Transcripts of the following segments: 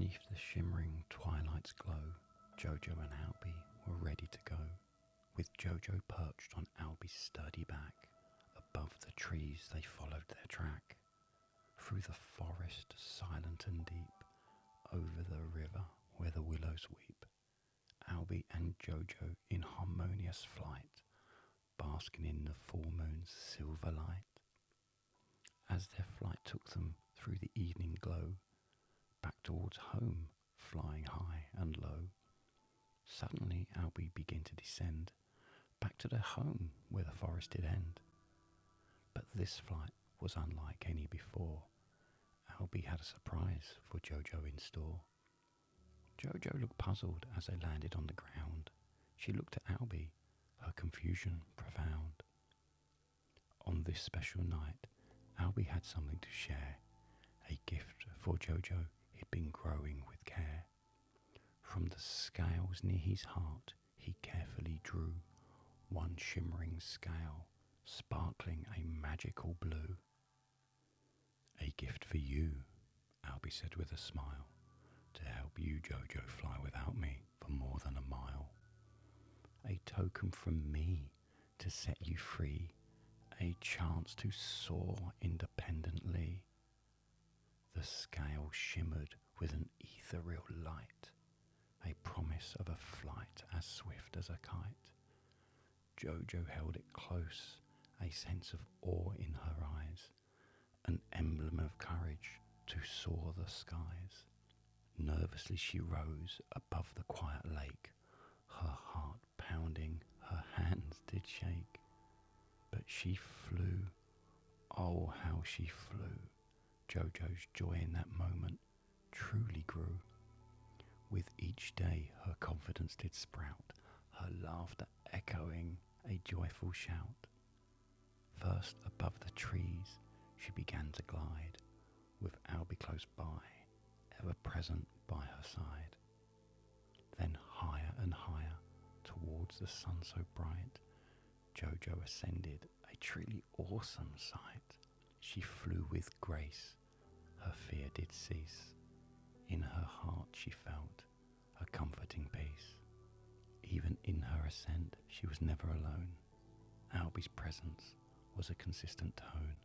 Beneath the shimmering twilight's glow, Jojo and Albi were ready to go. With Jojo perched on Albi's sturdy back, above the trees they followed their track. Through the forest silent and deep, over the river where the willows weep, Albi and Jojo in harmonious flight, basking in the full moon's silver light. As their flight took them through the evening glow, back towards home, flying high and low, suddenly Albi began to descend, back to their home where the forest did end. But this flight was unlike any before. Albi had a surprise for Jojo in store. Jojo looked puzzled as they landed on the ground. She looked at Albi, her confusion profound. On this special night, Albi had something to share, a gift for Jojo he'd been growing with care. From the scales near his heart he carefully drew one shimmering scale, sparkling a magical blue. "A gift for you," Albi said with a smile, "to help you, Jojo, fly without me for more than a mile. A token from me to set you free, a chance to soar independently." The scale shimmered with an ethereal light, a promise of a flight as swift as a kite. Jojo held it close, a sense of awe in her eyes, an emblem of courage to soar the skies. Nervously she rose above the quiet lake, her heart pounding, her hands did shake. But she flew, oh how she flew. Jojo's joy in that moment truly grew. With each day her confidence did sprout, her laughter echoing a joyful shout. First above the trees she began to glide, with Albi close by, ever present by her side. Then higher and higher, towards the sun so bright, Jojo ascended, a truly awesome sight. She flew with grace, her fear did cease. In her heart she felt a comforting peace. Even in her ascent she was never alone. Albi's presence was a consistent tone,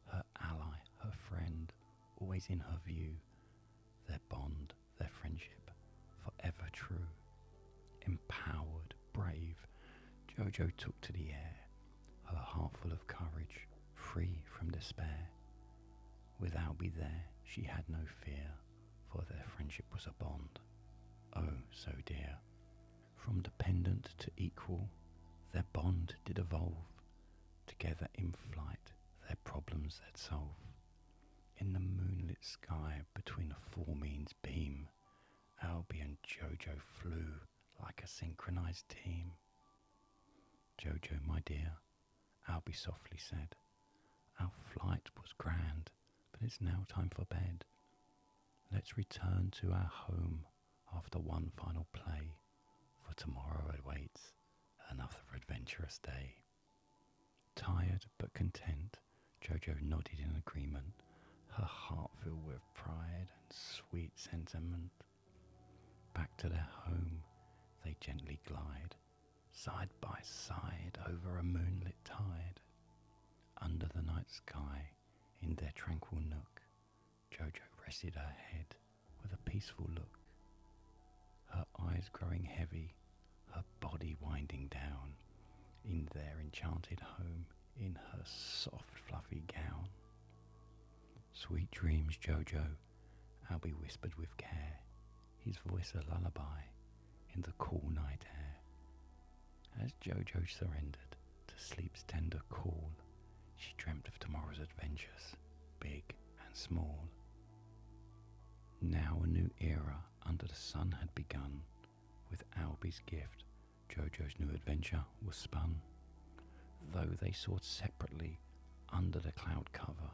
her ally, her friend, always in her view, their bond, their friendship, forever true. Empowered, brave, Jojo took to the air, her heart full of courage, free from despair. With Albi there, she had no fear, for their friendship was a bond, oh so dear. From dependent to equal, their bond did evolve. Together in flight, their problems they'd solve. In the moonlit sky, between a full moon's beam, Albi and Jojo flew like a synchronized team. "Jojo, my dear," Albi softly said, "our flight was grand, but it's now time for bed. Let's return to our home after one final play, for tomorrow awaits another adventurous day." Tired but content, Jojo nodded in agreement, her heart filled with pride and sweet sentiment. Back to their home they gently glide, side by side over a moonlit tide. Under the night sky, in their tranquil nook, Jojo rested her head with a peaceful look. Her eyes growing heavy, her body winding down, in their enchanted home, in her soft fluffy gown. "Sweet dreams, Jojo," Albi whispered with care, his voice a lullaby in the cool night air. As Jojo surrendered to sleep's tender call, she dreamt of tomorrow's adventures, big and small. Now a new era under the sun had begun. With Albi's gift, Jojo's new adventure was spun. Though they soared separately under the cloud cover,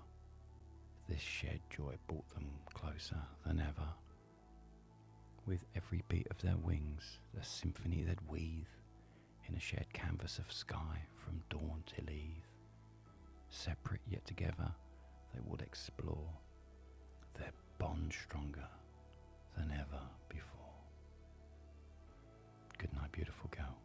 this shared joy brought them closer than ever. With every beat of their wings, the symphony they'd weave in a shared canvas of sky from dawn till eve. Separate yet together, they would explore their bond stronger than ever before. Good night, beautiful girl.